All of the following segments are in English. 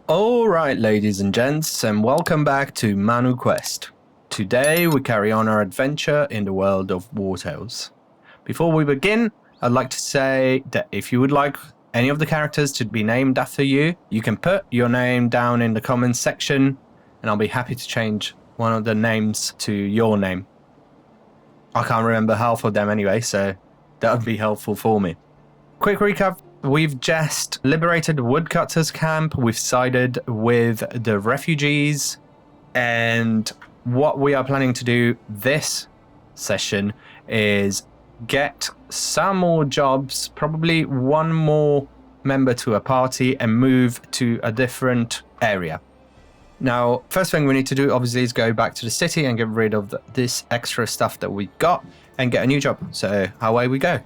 Alright, ladies and gents, and welcome back to Manu Quest. Today we carry on our adventure in the world of Wartales. Before we begin, I'd like to say that if you would like any of the characters to be named after you, you can put your name down in the comments section, and I'll be happy to change one of the names to your name. I can't remember half of them anyway, so that would be helpful for me. Quick recap. We've just liberated the woodcutters camp. We've sided with the refugees. And what we are planning to do this session is get some more jobs, probably one more member to a party, and move to a different area. Now, first thing we need to do, obviously, is go back to the city and get rid of this extra stuff that we've got and get a new job. So away we go.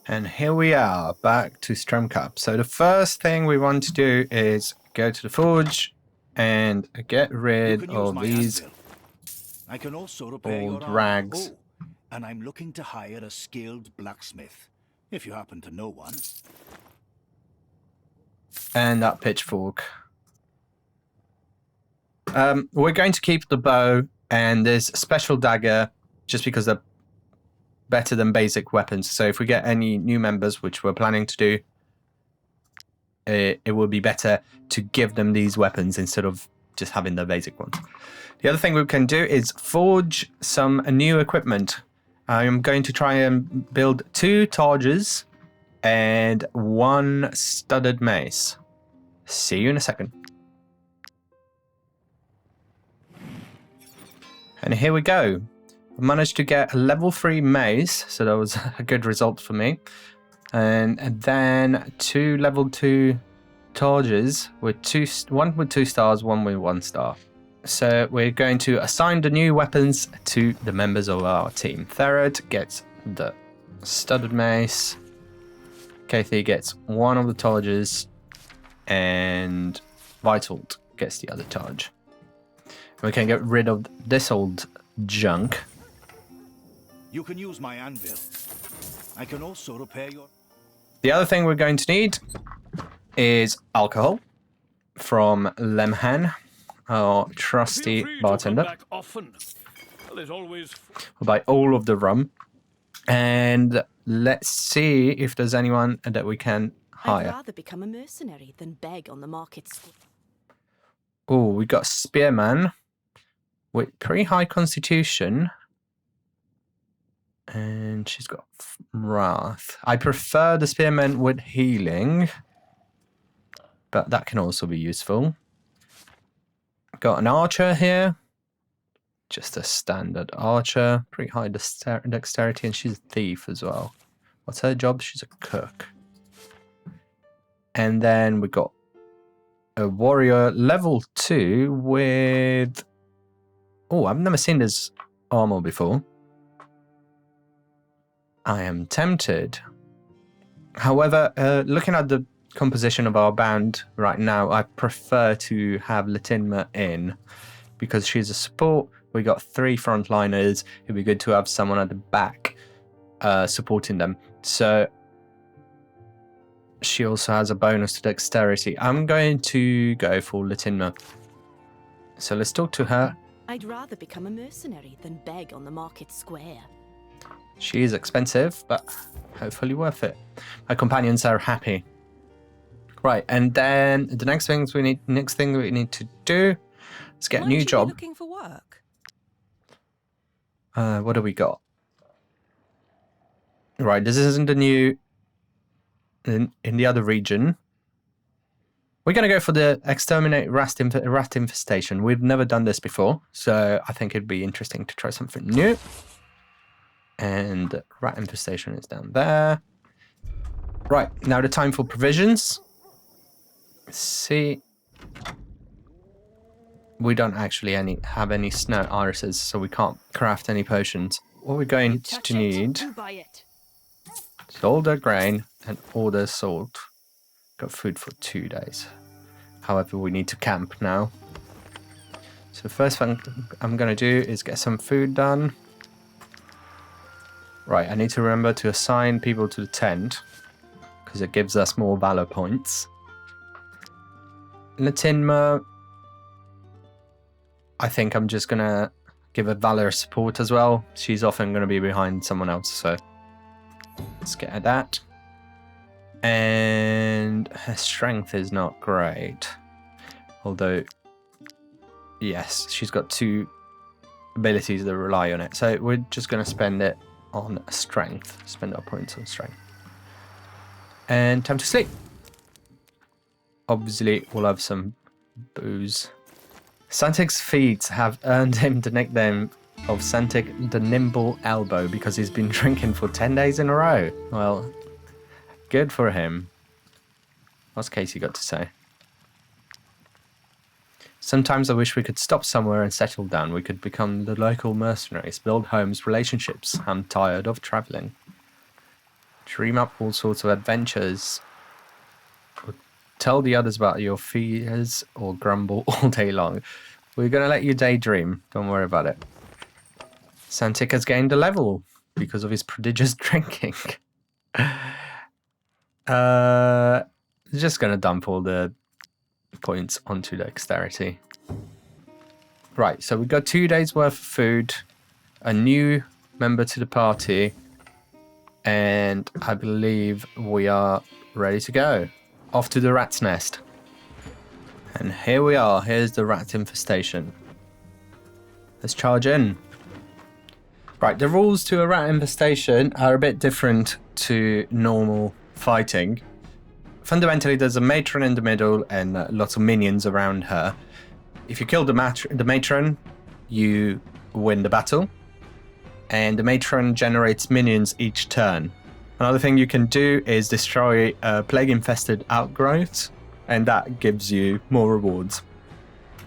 And here we are, back to Stromcup. So the first thing we want to do is go to the forge and get rid of these I can also repair old your rags. Oh, and I'm looking to hire a skilled blacksmith, if you happen to know one. And that pitchfork. We're going to keep the bow and this special dagger just because they're better than basic weapons. So if we get any new members, which we're planning to do, it will be better to give them these weapons instead of just having the basic ones. The other thing we can do is forge some new equipment. I'm going to try and build 2 torches and 1 studded mace. See you in a second. And here we go. I managed to get a level 3 mace, so that was a good result for me. And then 2 level 2 torches with one with 2 stars, one with 1 star. So we're going to assign the new weapons to the members of our team. Therod gets the studded mace. Kathy gets one of the torches, and Vitalt gets the other torch. We can get rid of this old junk. You can use my anvil. I can also repair your... The other thing we're going to need is alcohol from Lemhan, our trusty bartender. We'll buy all of the rum. And let's see if there's anyone that we can hire. I'd rather become a mercenary than beg on the markets. Oh, we got Spearman with pretty high constitution. And she's got wrath. I prefer the spearman with healing, but that can also be useful. Got an archer here. Just a standard archer. Pretty high dexterity, and she's a thief as well. What's her job? She's a cook. And then we got a warrior level 2 with... Oh, I've never seen this armor before. I am tempted. However, looking at the composition of our band right now, I prefer to have Latinma in because she's a support. We got 3 frontliners. It'd be good to have someone at the back supporting them. So she also has a bonus to dexterity. I'm going to go for Latinma. So let's talk to her. I'd rather become a mercenary than beg on the market square. She is expensive, but hopefully worth it. My companions are happy. Right, and then the next thing we need to do is get a new job. Looking for work? What do we got? Right, this isn't the new in the other region. We're going to go for the exterminate rat infestation. We've never done this before, so I think it'd be interesting to try something new. And rat infestation is down there. Right, now the time for provisions. Let's see. We don't actually have any snow irises, so we can't craft any potions. What we're going to need is all the grain and all the salt. Got food for 2 days. However, we need to camp now. So the first thing I'm going to do is get some food done. Right, I need to remember to assign people to the tent, because it gives us more valor points. Latinma, I think I'm just going to give her valor support as well. She's often going to be behind someone else, so let's get at that. And her strength is not great. Although, yes, she's got 2 abilities that rely on it. So we're just going to spend it on strength. Spend our points on strength. And time to sleep. Obviously, we'll have some booze. Santic's feats have earned him the nickname of Santic the Nimble Elbow because he's been drinking for 10 days in a row. Well, good for him. What's Casey got to say? Sometimes I wish we could stop somewhere and settle down. We could become the local mercenaries, build homes, relationships. I'm tired of traveling. Dream up all sorts of adventures. Tell the others about your fears or grumble all day long. We're going to let you daydream. Don't worry about it. Santic has gained a level because of his prodigious drinking. Just going to dump all the points onto dexterity. Right, so we've got 2 days worth of food, a new member to the party, and I believe we are ready to go. Off to the rat's nest. And here we are. Here's the rat infestation. Let's charge in. Right, the rules to a rat infestation are a bit different to normal fighting. Fundamentally, there's a matron in the middle and lots of minions around her. If you kill the matron, you win the battle. And the matron generates minions each turn. Another thing you can do is destroy plague-infested outgrowths, and that gives you more rewards.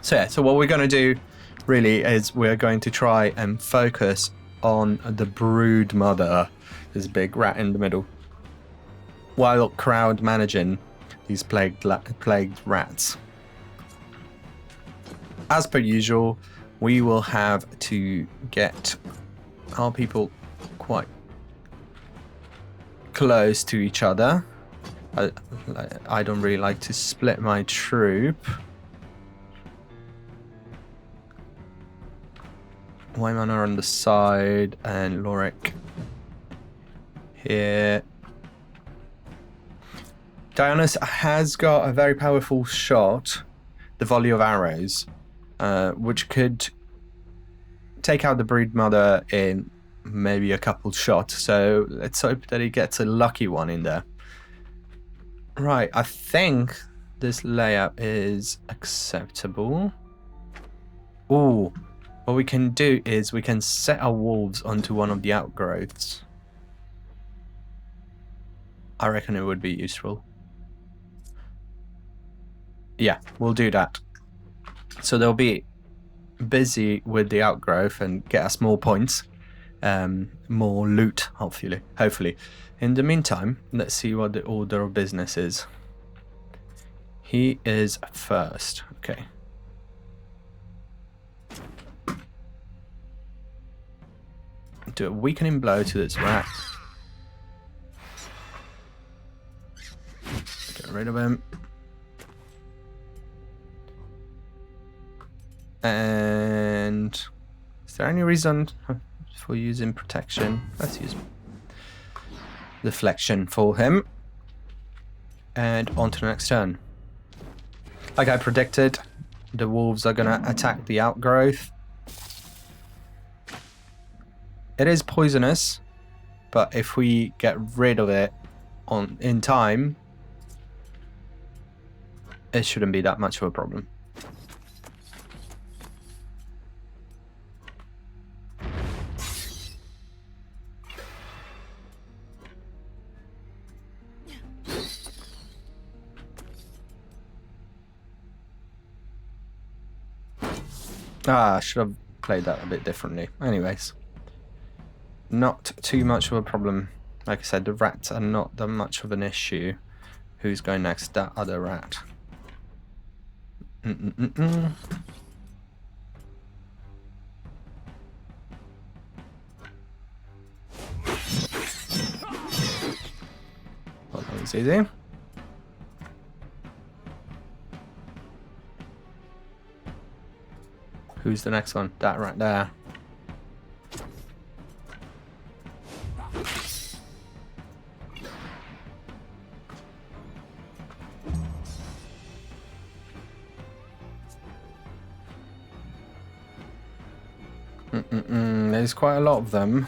So yeah, so what we're going to do really is we're going to try and focus on the brood mother, this big rat in the middle, while crowd managing these plagued rats. As per usual, we will have to get our people quite close to each other. I don't really like to split my troop. Waymana on the side and Lorik here. Dionysus has got a very powerful shot, the volley of arrows, which could take out the brood mother in maybe a couple shots. So let's hope that he gets a lucky one in there. Right, I think this layout is acceptable. Ooh, what we can do is we can set our wolves onto one of the outgrowths. I reckon it would be useful. Yeah, we'll do that. So they'll be busy with the outgrowth and get us more points. More loot, hopefully. In the meantime, let's see what the order of business is. He is first. Okay. Do a weakening blow to this rat. Get rid of him. And is there any reason for using protection? Let's use deflection for him. And on to the next turn. Like I predicted, the wolves are going to attack the outgrowth. It is poisonous, but if we get rid of it in time, it shouldn't be that much of a problem. I should have played that a bit differently. Anyways, not too much of a problem. Like I said, the rats are not that much of an issue. Who's going next? That other rat. It's easy. Who's the next one? That right there. There's quite a lot of them.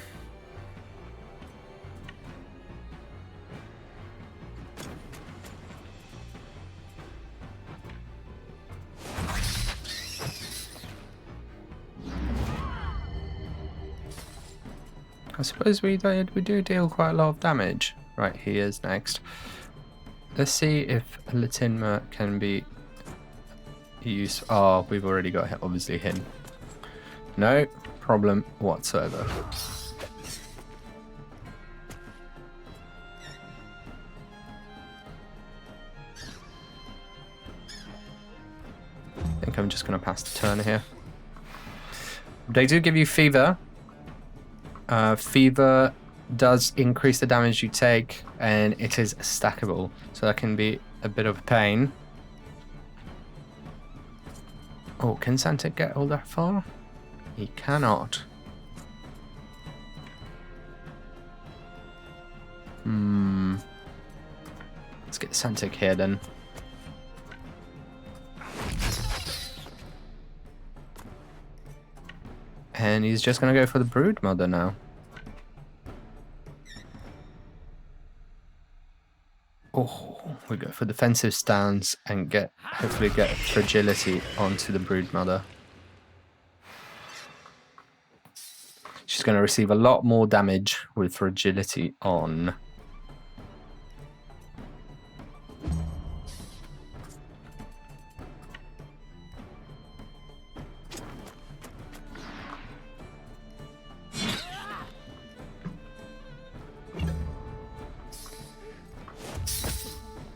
I suppose we do deal quite a lot of damage. Right, he is next. Let's see if Latinma can be used. Oh, we've already got obviously him. No problem whatsoever. I think I'm just going to pass the turn here. They do give you fever. Fever does increase the damage you take, and it is stackable, so that can be a bit of a pain. Oh, can Santa get all that far? He cannot. Let's get Santic here then. And he's just going to go for the brood mother now. Oh, we go for defensive stance and hopefully get fragility onto the brood mother. She's going to receive a lot more damage with fragility on.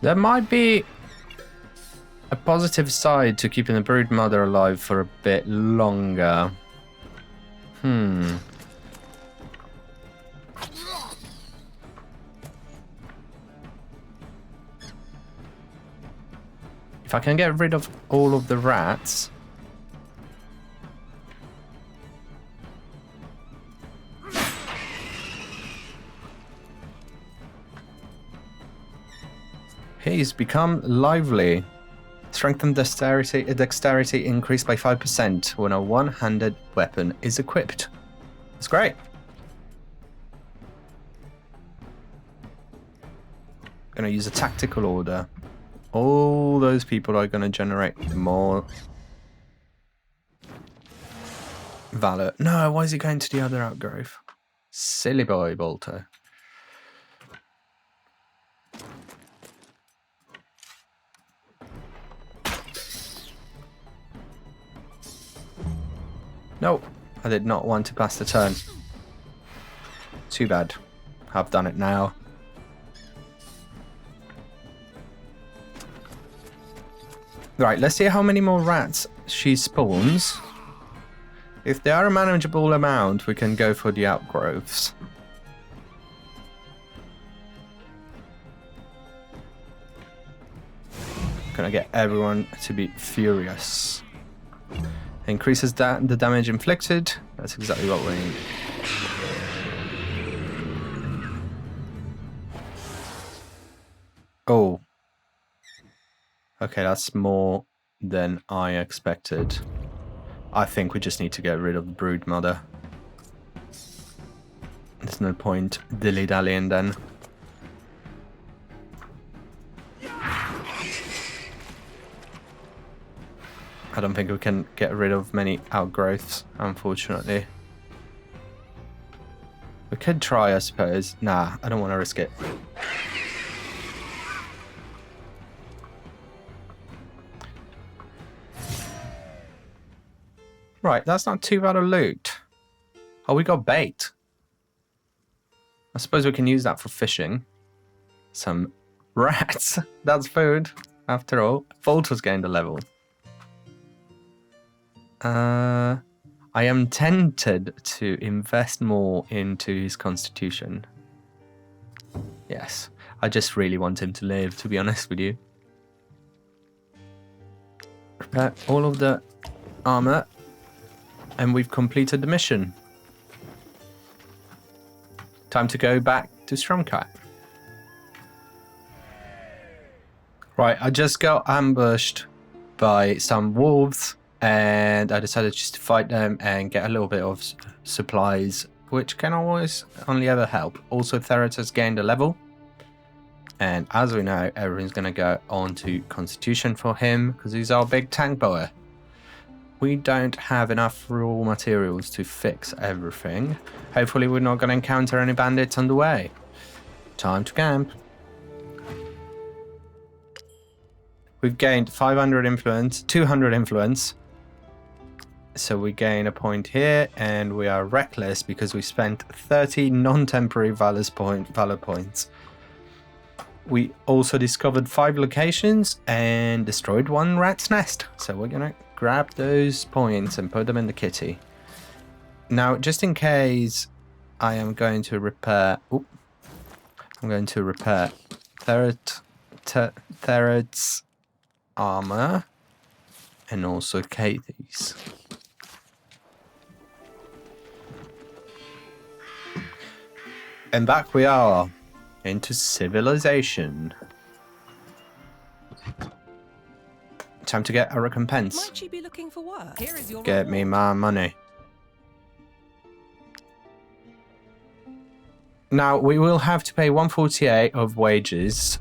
There might be a positive side to keeping the brood mother alive for a bit longer. If I can get rid of all of the rats. He's become lively. Strength and dexterity increased by 5% when a one-handed weapon is equipped. That's great. Gonna use a tactical order. All those people are gonna generate more valor. No, why is he going to the other outgrowth? Silly boy, Bolter. No, I did not want to pass the turn. Too bad. I've done it now. Right, let's see how many more rats she spawns. If they are a manageable amount, we can go for the outgrowths. Gonna get everyone to be furious. Increases the damage inflicted. That's exactly what we need. Oh. Okay, that's more than I expected. I think we just need to get rid of the brood mother. There's no point dilly-dallying then. I don't think we can get rid of many outgrowths, unfortunately. We could try, I suppose. Nah, I don't want to risk it. Right, that's not too bad a loot. Oh, we got bait. I suppose we can use that for fishing. Some rats. That's food, after all. Volta's gained a level. I am tempted to invest more into his constitution. Yes. I just really want him to live, to be honest with you. Repair all of the armor. And we've completed the mission. Time to go back to Stromkai. Right, I just got ambushed by some wolves, and I decided just to fight them and get a little bit of supplies, which can always only ever help. Also, Therat has gained a level, and as we know, everyone's going to go on to Constitution for him, because he's our big tank boy. We don't have enough raw materials to fix everything. Hopefully we're not going to encounter any bandits on the way. Time to camp. We've gained 500 influence, 200 influence. So we gain a point here, and we are reckless because we spent 30 non-temporary valor points. We also discovered 5 locations and destroyed 1 rat's nest. So we're going to grab those points and put them in the kitty. Now, just in case, I am going to repair... I'm going to repair Therat's armor and also Katie's. And back we are into civilization. Time to get a recompense. Might you be looking for work? Here is your Get me my money. Now we will have to pay 148 of wages.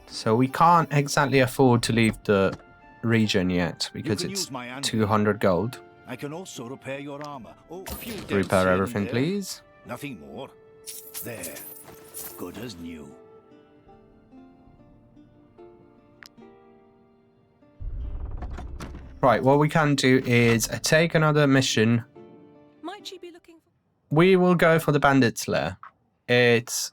So we can't exactly afford to leave the region yet because it's 200 gold. I can also repair your armor. Oh, a few dents Repair here and everything, there. please. Nothing more. There. Good as new. Right, what we can do is take another mission. Might you be looking for... We will go for the bandit's lair. It's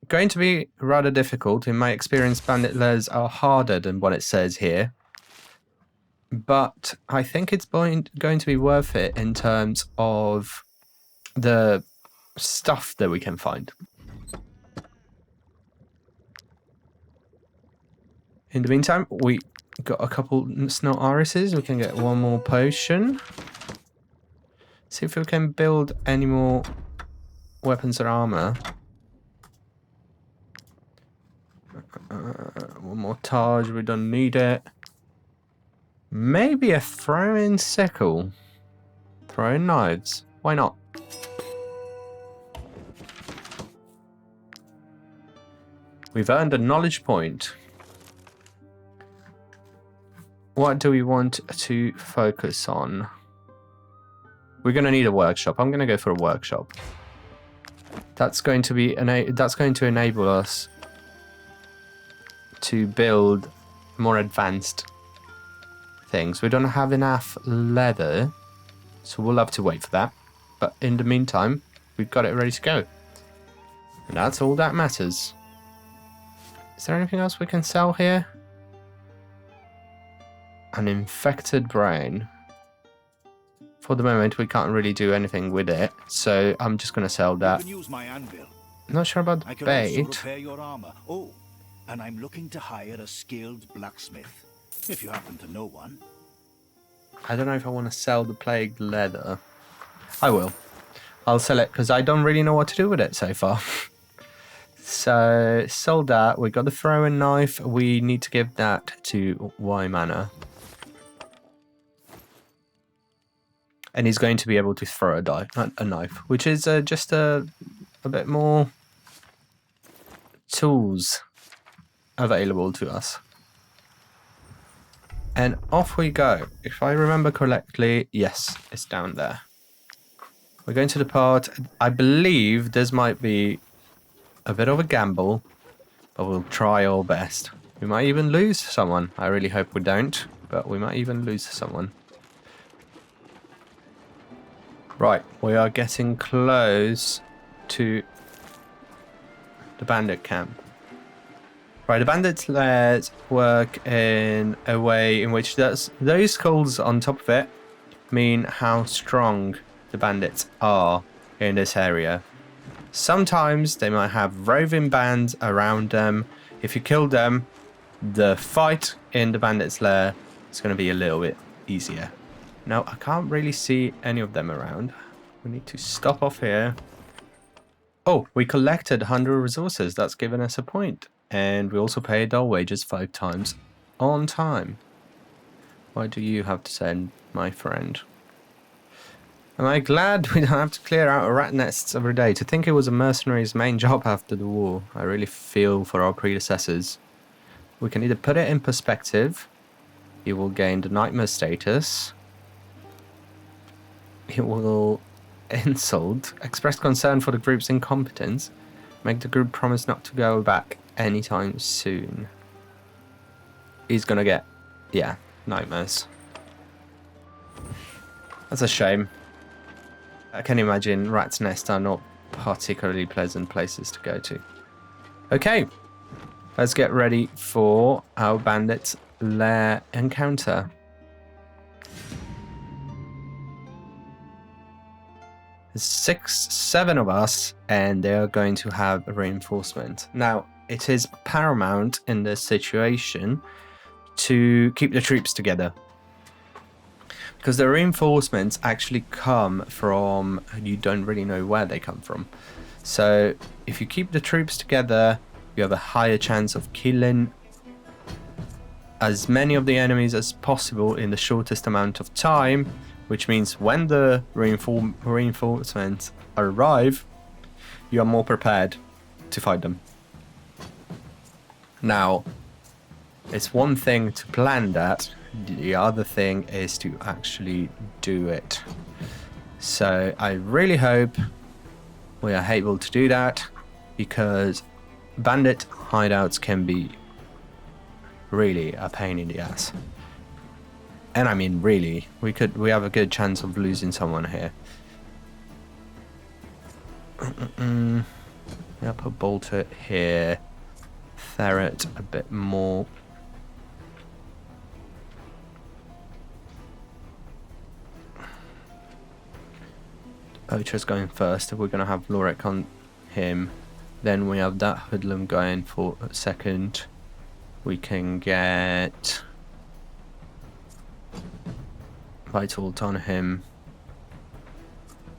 going to be rather difficult. In my experience, bandit lairs are harder than what it says here. But I think it's going to be worth it in terms of the stuff that we can find. In the meantime, we got a couple snow irises. We can get 1 more potion. See if we can build any more weapons or armor. 1 more Taj, we don't need it. Maybe a throwing sickle. Throwing knives. Why not? We've earned a knowledge point. What do we want to focus on? We're going to need a workshop. I'm going to go for a workshop. That's going to be that's going to enable us to build more advanced things. We don't have enough leather, so we'll have to wait for that. But in the meantime, we've got it ready to go. And that's all that matters. Is there anything else we can sell here? An infected brain. For the moment, we can't really do anything with it, so I'm just going to sell that. You can use my anvil. Not sure about I the can also bait. repair your armor. Oh, and I'm looking to hire a skilled blacksmith, if you happen to know one. I don't know if I want to sell the plagued leather. I will. I'll sell it because I don't really know what to do with it so far. So, sold that. We got the throwing knife. We need to give that to Wymanor. And he's going to be able to throw a knife, which is just a bit more tools available to us. And off we go. If I remember correctly, yes, it's down there. We're going to the part. I believe this might be a bit of a gamble, but we'll try our best. We might even lose someone. I really hope we don't, but we might even lose someone. Right, we are getting close to the bandit camp. Right, the bandits' lairs work in a way in which those skulls on top of it mean how strong the bandits are in this area. Sometimes they might have roving bands around them. If you kill them, the fight in the bandit's lair is going to be a little bit easier. Now, I can't really see any of them around. We need to stop off here. Oh, we collected 100 resources. That's given us a point. And we also paid our wages 5 times on time. What do you have to say, my friend? Am I glad we don't have to clear out rat nests every day? To think it was a mercenary's main job after the war. I really feel for our predecessors. We can either put it in perspective. He will gain the nightmare status. He will insult, express concern for the group's incompetence, make the group promise not to go back anytime soon. He's gonna get, yeah, nightmares. That's a shame. I can imagine rat's nests are not particularly pleasant places to go to. Okay, let's get ready for our bandit lair encounter. There's 7 of us, and they're going to have a reinforcement. Now, it is paramount in this situation to keep the troops together, because the reinforcements actually come from, you don't really know where they come from. So if you keep the troops together, you have a higher chance of killing as many of the enemies as possible in the shortest amount of time, which means when the reinforcements arrive, you are more prepared to fight them. Now, it's one thing to plan that, the other thing is to actually do it. So I really hope we are able to do that, because bandit hideouts can be really a pain in the ass. And I mean, really, we have a good chance of losing someone here. Yeah, put bolter here. Ferret a bit more. Poacher's going first. We're going to have Lorik on him. Then we have that hoodlum going for a second. We can get Vital on him.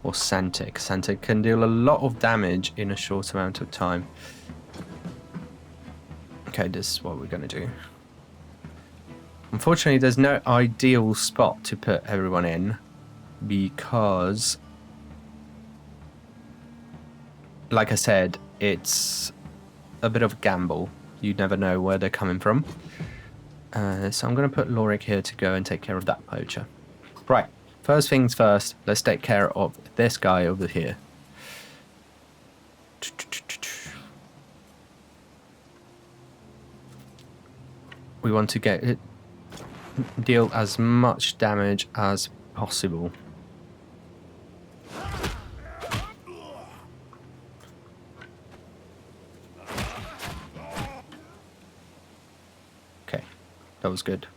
Or Santic. Santic can deal a lot of damage in a short amount of time. Okay, this is what we're going to do. Unfortunately, there's no ideal spot to put everyone in, because, like I said, it's a bit of a gamble. You never know where they're coming from. So I'm going to put Lorik here to go and take care of that poacher. Right, first things first, let's take care of this guy over here. We want to get it, deal as much damage as possible. Okay, that was good.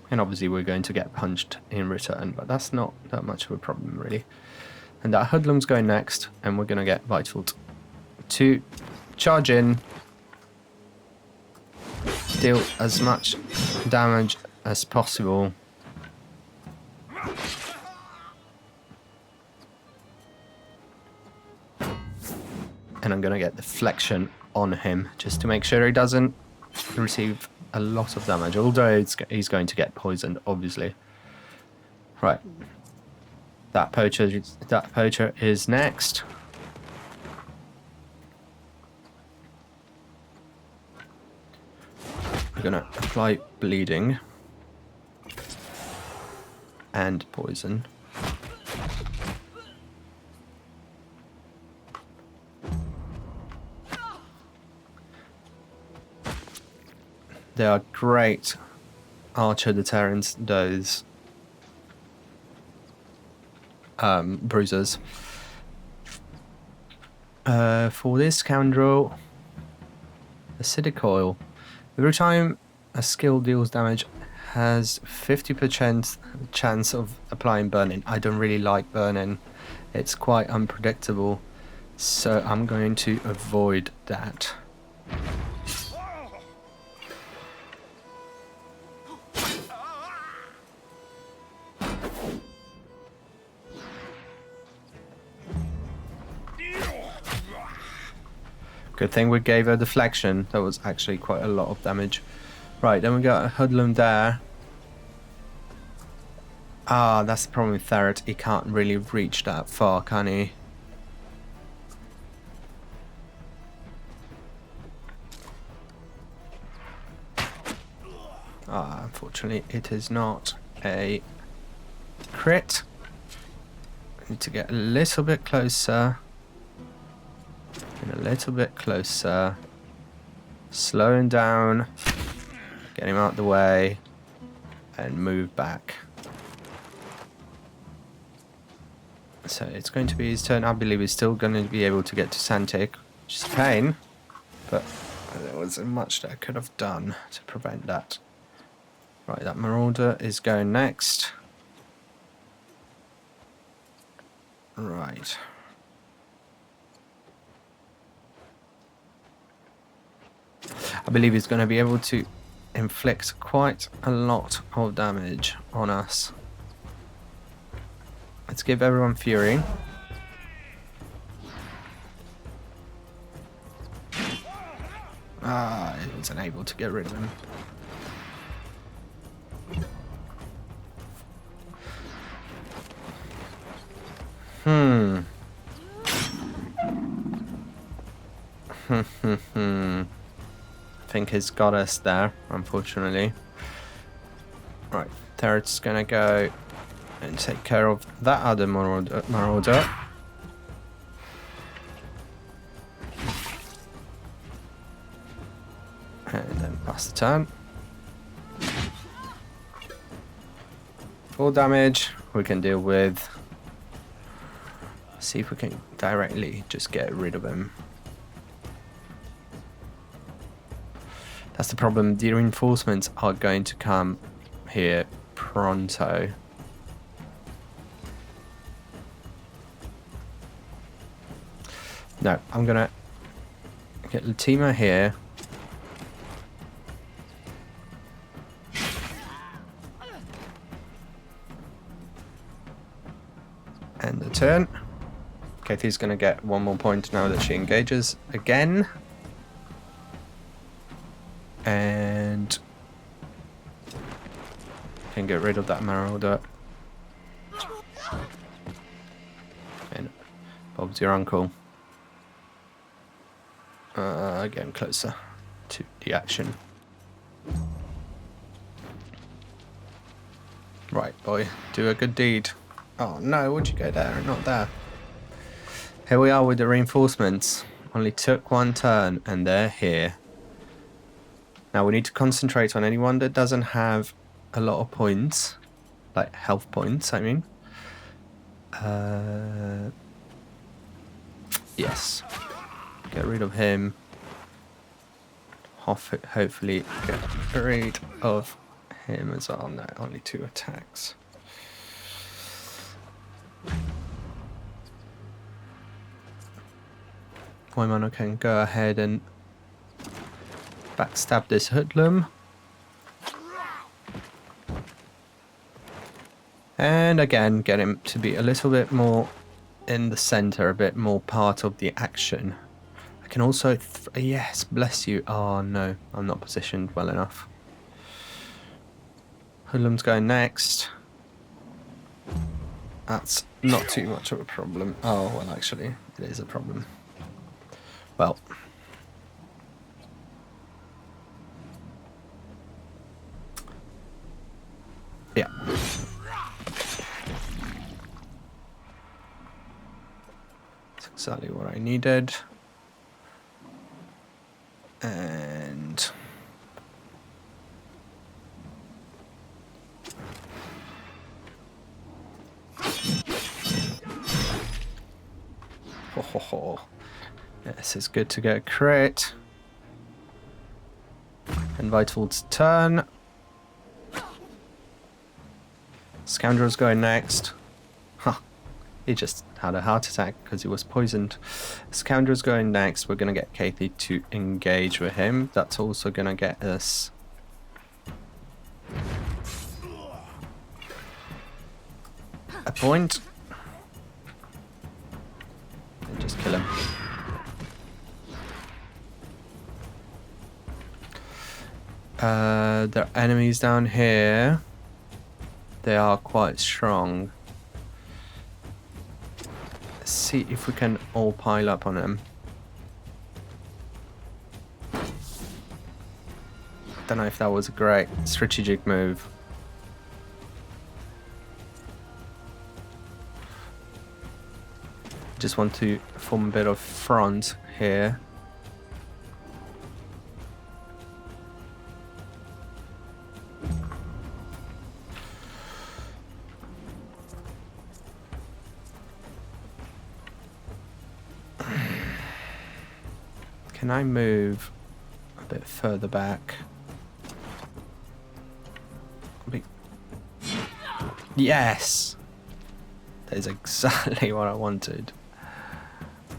And obviously we're going to get punched in return, but that's not that much of a problem really. And that hoodlum's going next, and we're going to get Vital to charge in, deal as much damage as possible. And I'm going to get deflection on him just to make sure he doesn't receive a lot of damage, although he's going to get poisoned, obviously. Right. That poacher is next. We're going to apply bleeding and poison. They are great archer deterrents, those bruisers. For this scoundrel, acidic oil. Every time a skill deals damage, has 50% chance of applying burning. I don't really like burning. It's quite unpredictable. So I'm going to avoid that. Good thing we gave her deflection. That was actually quite a lot of damage. Right, then we got a hoodlum there. Ah, that's the problem with Ferret. He can't really reach that far, can he? Ah, unfortunately, it is not a crit. I need to get a little bit closer. And a little bit closer. Slow him down. Get him out of the way. And move back. So it's going to be his turn. I believe he's still going to be able to get to Santic, which is a pain. But there wasn't much that I could have done to prevent that. Right, that Marauder is going next. Right. I believe he's going to be able to inflict quite a lot of damage on us. Let's give everyone Fury. Ah, I was unable to get rid of him. I think he's got us there, unfortunately. Right, Turret's gonna go and take care of that other Marauder. And then pass the turn. Full damage we can deal with. See if we can directly just get rid of him. That's the problem. The reinforcements are going to come here pronto. No, I'm gonna get Latima here. End the turn. Katie's gonna get one more point now that she engages again. And can get rid of that Marauder. And Bob's your uncle. Getting closer to the action. Right, boy, do a good deed. Oh no, would you go there and not there? Here we are with the reinforcements. Only took one turn and they're here. Now we need to concentrate on anyone that doesn't have a lot of points. Like health points, I mean. Yes. Get rid of him. Hopefully get rid of him as well. No, only 2 attacks. Waimano can go ahead and backstab this hoodlum. And again, get him to be a little bit more in the center, a bit more part of the action. I can also... yes, bless you. Oh no, I'm not positioned well enough. Hoodlum's going next. That's not too much of a problem. Oh, well, actually, it is a problem. Well... yeah. That's exactly what I needed. And... ho ho ho. This is good to get a crit. And Vital's turn. Scoundrel's going next. Huh. He just had a heart attack because he was poisoned. Scoundrel's going next. We're going to get Kathy to engage with him. That's also going to get us... a point. And just kill him. There are enemies down here. They are quite strong. Let's see if we can all pile up on them. Don't know if that was a great strategic move. Just want to form a bit of front here. Can I move a bit further back? Yes! That is exactly what I wanted.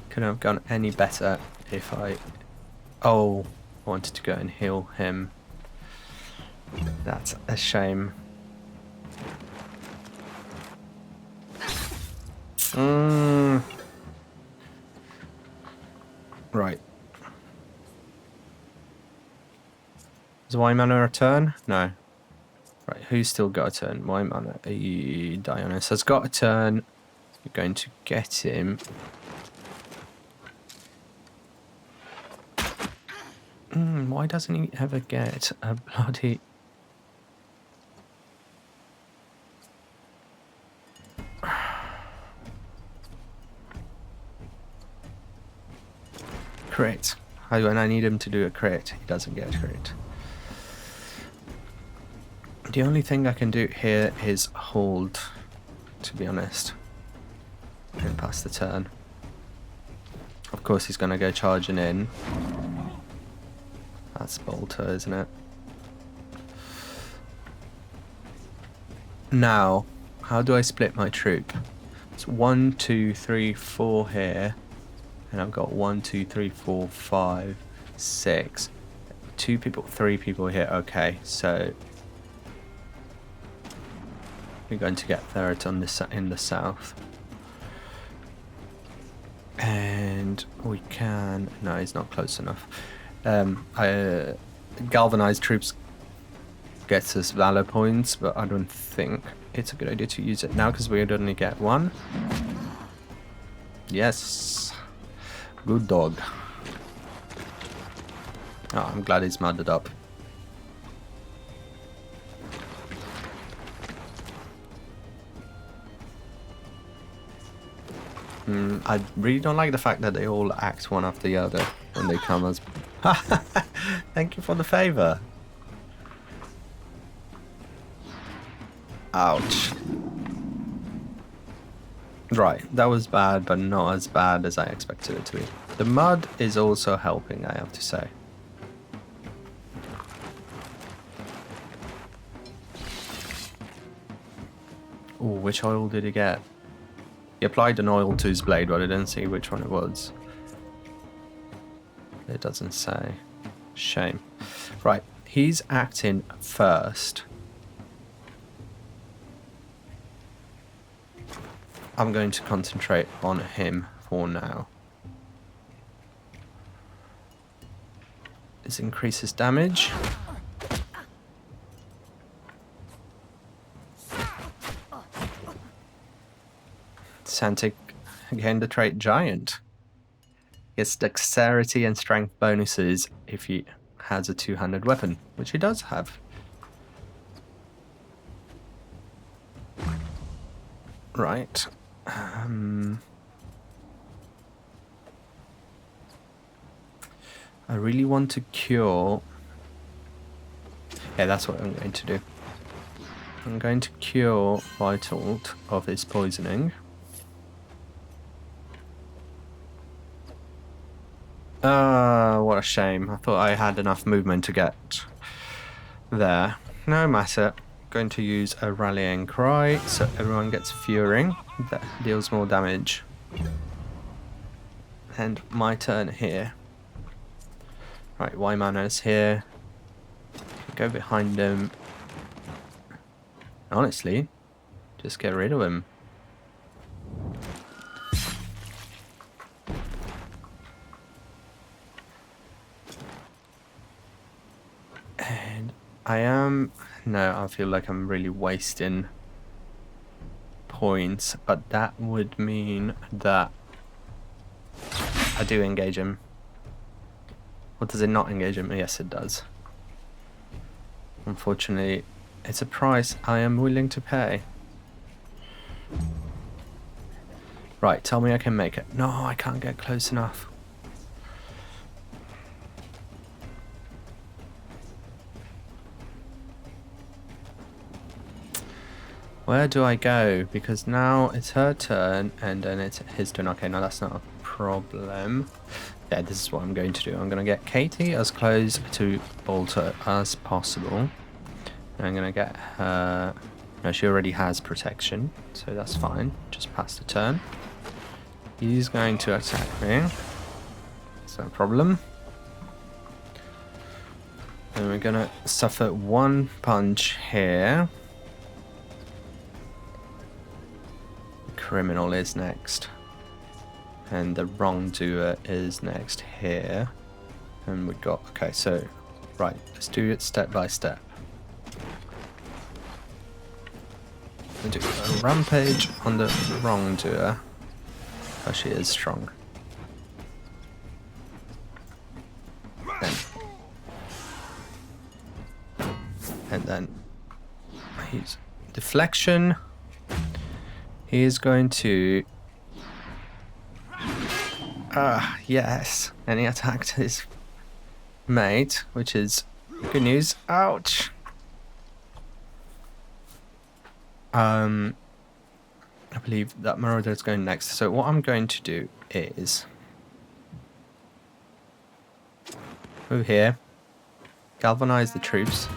Couldn't have gone any better if I... Oh, I wanted to go and heal him. That's a shame. Right. Does Wymanor return? No. Right, who's still got a turn? Wymanor. Dionys has got a turn. We're going to get him. Why doesn't he ever get a bloody... crit? When I need him to do a crit, he doesn't get a crit. The only thing I can do here is hold, to be honest, and pass the turn. Of course he's going to go charging in. That's Bolter, isn't it? Now, how do I split my troop? It's 1, 2, 3, 4 here. And I've got 1, 2, 3, 4, 5, 6. 2 people, 3 people here. Okay, so we're going to get third on this in the south. And we can... No, he's not close enough. Galvanized troops gets us valor points, but I don't think it's a good idea to use it now because we would only get 1. Yes. Good dog. Oh, I'm glad he's modded up. I really don't like the fact that they all act one after the other when they come as... Thank you for the favor. Ouch. Right, that was bad, but not as bad as I expected it to be. The mud is also helping, I have to say. Oh, which oil did he get? He applied an oil to his blade, but I didn't see which one it was. It doesn't say. Shame. Right, he's acting first. I'm going to concentrate on him for now. This increases damage. Santic again the trait Giant. Gets dexterity and strength bonuses if he has a two-handed weapon, which he does have. Right. I really want to cure... Yeah, that's what I'm going to do. I'm going to cure Wartales of his poisoning. What a shame. I thought I had enough movement to get there. No matter. going to use a rallying cry, so everyone gets furing. That deals more damage. And my turn here. Right, Y-Mana's here. Go behind him. Honestly, just get rid of him. And I feel like I'm really wasting points, but that would mean that I do engage him. Or does it not engage him? Yes, it does. Unfortunately, it's a price I am willing to pay. Right, tell me I can make it. No, I can't get close enough. Where do I go? Because now it's her turn and then it's his turn. Okay, no, that's not a problem. Yeah, this is what I'm going to do. I'm going to get Katie as close to Bolter as possible. And I'm going to get her... No, she already has protection, so that's fine. Just pass the turn. He's going to attack me. It's no problem. And we're going to suffer one punch here. Criminal is next, and the wrongdoer is next here, and we got okay. So, right, let's do it step by step. We'll do a rampage on the wrongdoer, because she is strong. And then he's deflection. He is going to... yes. And he attacked his mate, which is good news. Ouch! I believe that Marauder is going next. So what I'm going to do is... move here. Galvanize the troops.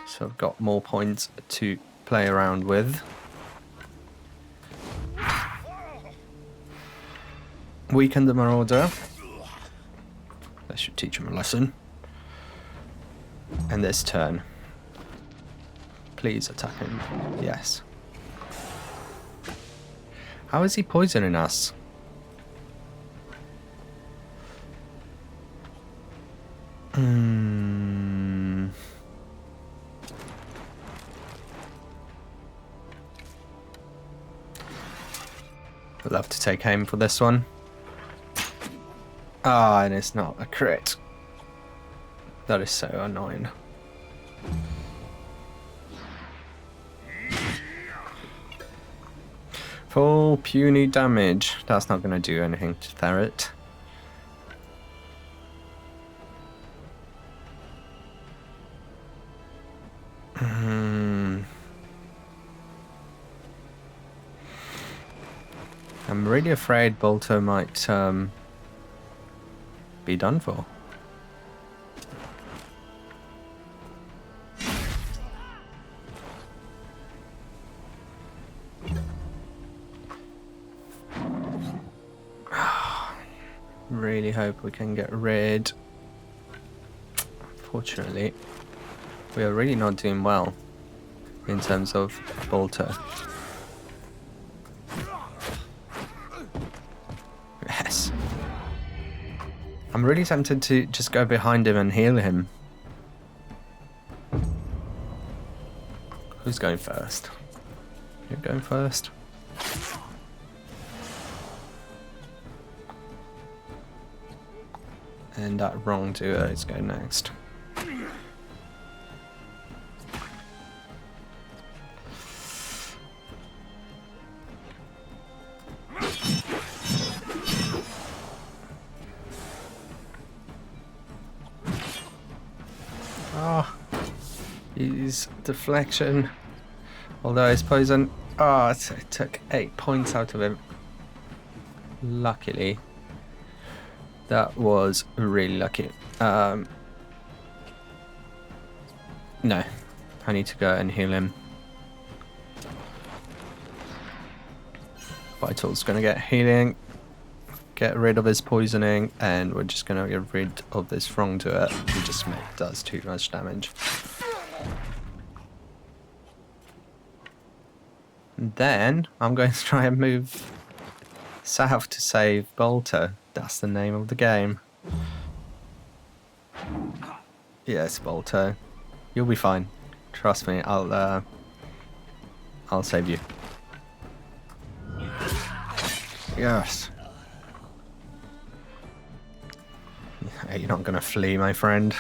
So I've got more points to play around with. Weaken the Marauder. That should teach him a lesson. And this turn. Please attack him. Yes. How is he poisoning us? I'd love to take aim for this one. Ah, and it's not a crit. That is so annoying. Full puny damage. That's not going to do anything to Ferret. I'm really afraid Bolter might be done for. Really hope we can get rid. Unfortunately, we are really not doing well in terms of Bolter. Yes. I'm really tempted to just go behind him and heal him. Who's going first? You're going first. And that wrongdoer is going next. Oh, his deflection. Although his poison. Oh, it took 8 points out of him. Luckily. That was really lucky. No. I need to go and heal him. Vital's gonna get healing. Get rid of his poisoning, and we're just gonna get rid of this throng to it. He just does too much damage. And then I'm going to try and move south to save Bolter. That's the name of the game. Yes, Bolter. You'll be fine. Trust me, I'll save you. Yes. You're not gonna flee, my friend.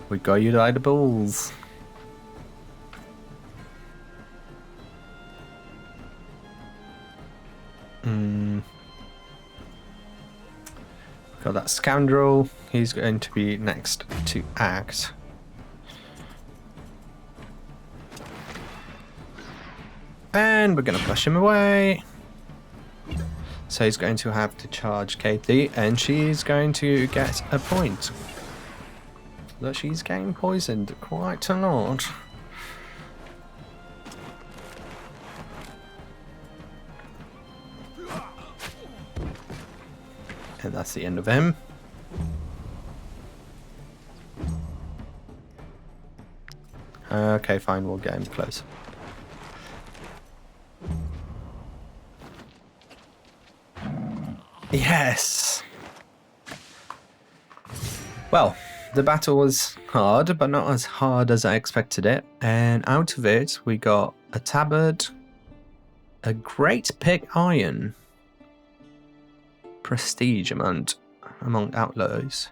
We got you by the balls. Got that scoundrel. He's going to be next to act. And we're gonna push him away. So he's going to have to charge Katie, and she's going to get a point. But she's getting poisoned quite a lot. And that's the end of him. Okay, fine, we'll get him close. Yes! Well, the battle was hard, but not as hard as I expected it. And out of it, we got a tabard, a great pig iron, prestige among outlaws,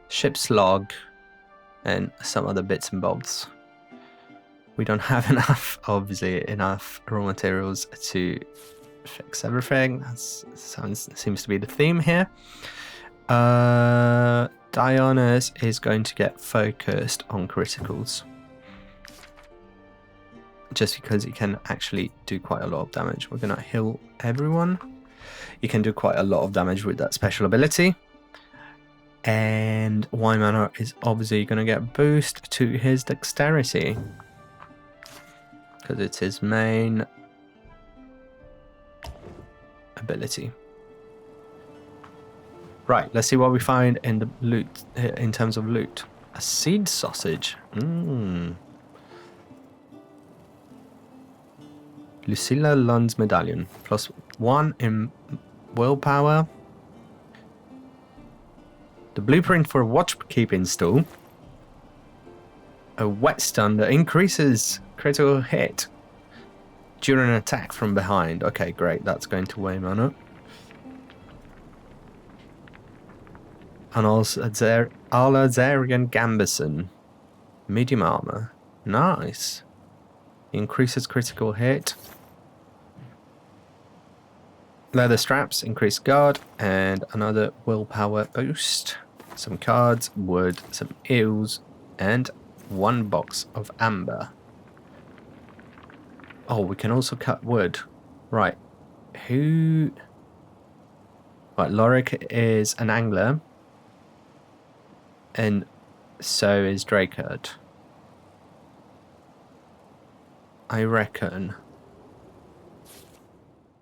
ship's log, and some other bits and bobs. We don't have enough raw materials to fix everything. That seems to be the theme here. Dionysus is going to get focused on criticals, just because he can actually do quite a lot of damage. We're going to heal everyone. You can do quite a lot of damage with that special ability. And Wymanor is obviously going to get boost to his dexterity, because it's his main ability. Right, let's see what we find in the loot, in terms of loot. A seed sausage. Lucilla Lund's medallion. +1 in willpower. The blueprint for a watchkeeping stool. A whetstone that increases critical hit during an attack from behind. Okay, great. That's going to weigh mana. And also Alazarian Gambison. Medium armor. Nice. Increases critical hit. Leather straps, increased guard, and another willpower boost. Some cards, wood, some eels, and 1 box of amber. Oh, we can also cut wood. Right. Right, Lorik is an angler. And so is Drakard. I reckon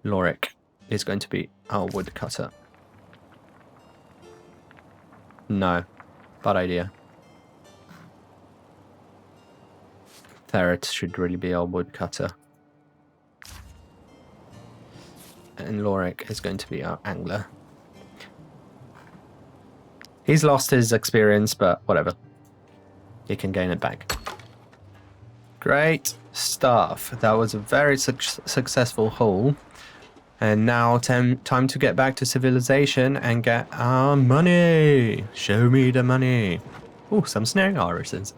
Lorik is going to be our woodcutter. No. Bad idea. Theret should really be our woodcutter. And Lorik is going to be our angler. He's lost his experience, but whatever. He can gain it back. Great stuff. That was a very successful haul. And now time to get back to civilization and get our money. Show me the money. Oh, some snare irises.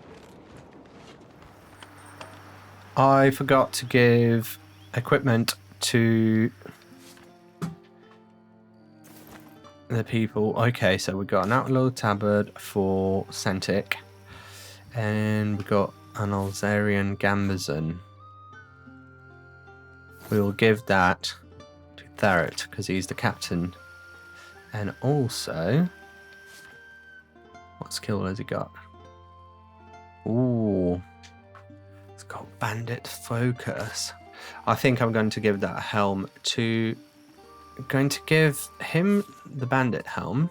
I forgot to give equipment to the people. Okay, so we got an outlaw tabard for Centric, and we got an Alzarian Gambazon. We will give that to Theret because he's the captain. And also, what skill has he got? Ooh, bandit focus. I think I'm going to give that helm to... going to give him the bandit helm.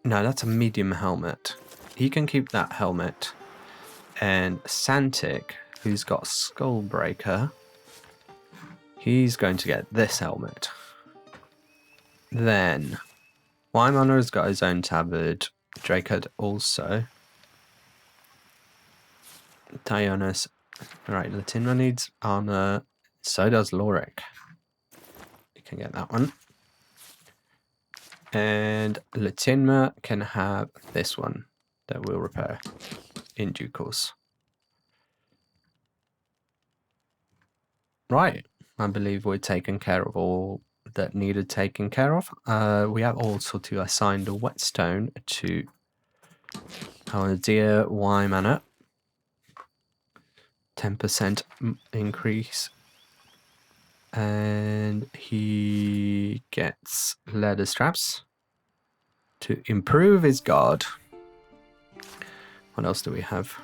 No, that's a medium helmet. He can keep that helmet. And Santic, who's got Skullbreaker, he's going to get this helmet. Then, Wymaner's got his own tabard. Drakard also. Dionys. Right, Latinma needs armor. So does Lorik. You can get that one. And Latinma can have this one that we'll repair in due course. Right, I believe we're taking care of all that needed taken care of. We have also to assign the whetstone to our dear Wymaner. 10% increase. And he gets leather straps to improve his guard. What else do we have?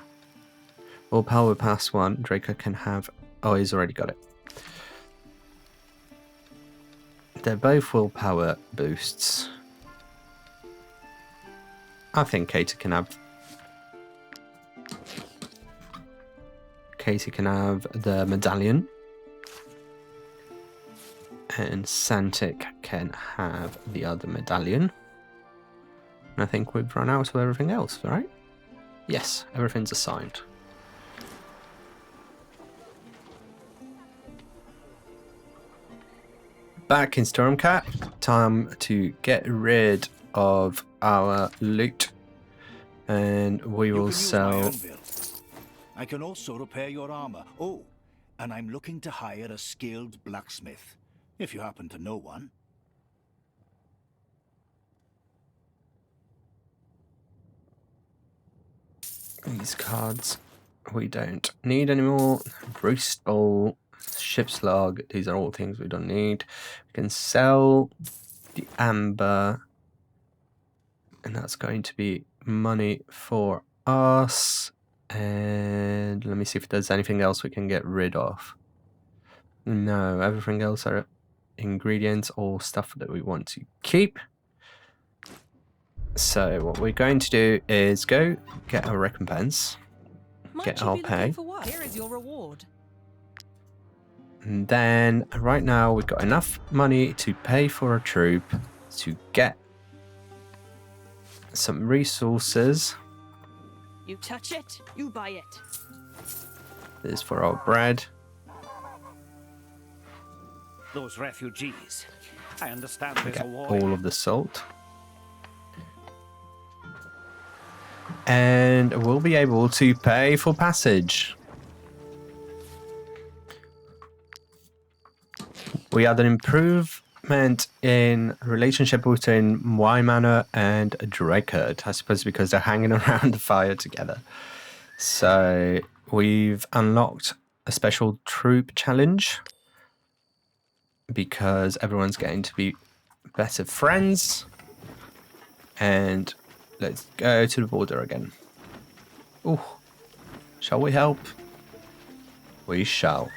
All power pass 1. Draco can have... Oh, he's already got it. They're both willpower boosts. I think Katie can have... Katie can have the medallion. And Santic can have the other medallion. And I think we've run out of everything else, right? Yes, everything's assigned. Back in Stormcat, time to get rid of our loot. And we will sell... I can also repair your armor. Oh, and I'm looking to hire a skilled blacksmith. If you happen to know one. These cards we don't need anymore. Roost Bowl, Ship's Log, these are all things we don't need. We can sell the Amber, and that's going to be money for us. And let me see if there's anything else we can get rid of. No, everything else are ingredients or stuff that we want to keep. So what we're going to do is go get our recompense, get our pay. Here is your reward. And then right now we've got enough money to pay for a troop, to get some resources. You touch it, you buy it. This is for our bread. Those refugees. I understand there's Get a war. all of the salt. And we'll be able to pay for passage. We had an improvement in relationship between Wymaner and Drakard, I suppose because they're hanging around the fire together. So we've unlocked a special troop challenge because everyone's getting to be better friends. And let's go to the border again. Ooh, shall we help? We shall.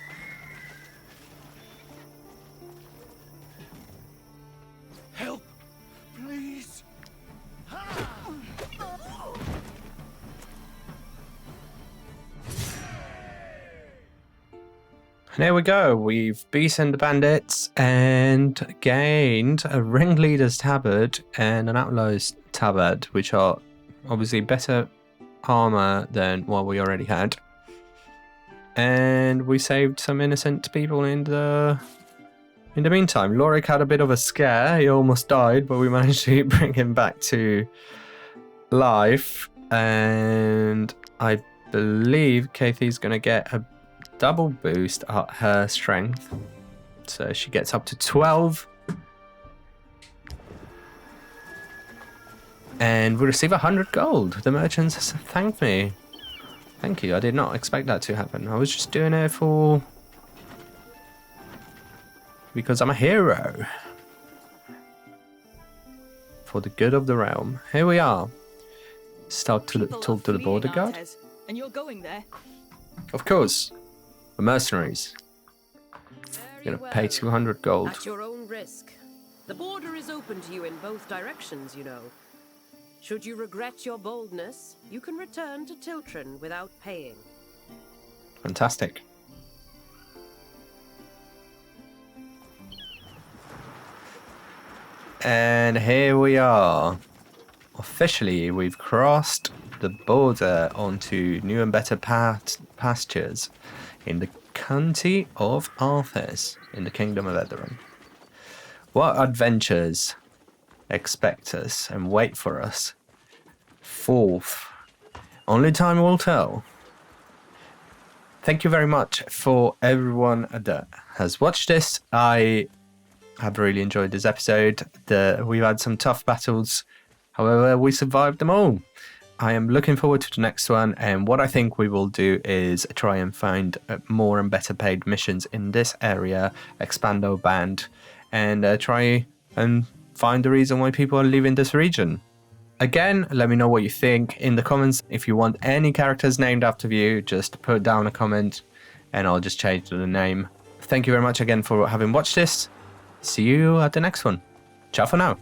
Help, please. And there we go. We've beaten the bandits and gained a ringleader's tabard and an outlaw's tabard, which are obviously better armor than what we already had. And we saved some innocent people in the meantime. Lorik had a bit of a scare. He almost died, but we managed to bring him back to life. And I believe Kathy's going to get a double boost at her strength. So she gets up to 12. And we receive 100 gold. The merchants thanked me. Thank you. I did not expect that to happen. I was just doing it because I'm a hero. for the good of the realm. Here we are. Start to talk to the border guard. And you're going there? Of course. The mercenaries. You're gonna pay 200 gold. At your own risk. The border is open to you in both directions, you know. Should you regret your boldness, you can return to Tiltron without paying. Fantastic. And here we are. Officially, we've crossed the border onto new and better pastures in the county of Arthas, in the Kingdom of Edoran. What adventures expect us and wait for us? Forth. Only time will tell. Thank you very much for everyone that has watched this. I have really enjoyed this episode. We've had some tough battles. However, we survived them all. I am looking forward to the next one, and what I think we will do is try and find more and better paid missions in this area, expand our band, and try and find the reason why people are leaving this region. Again, let me know what you think in the comments. If you want any characters named after you, just put down a comment and I'll just change the name. Thank you very much again for having watched this. See you at the next one. Ciao for now.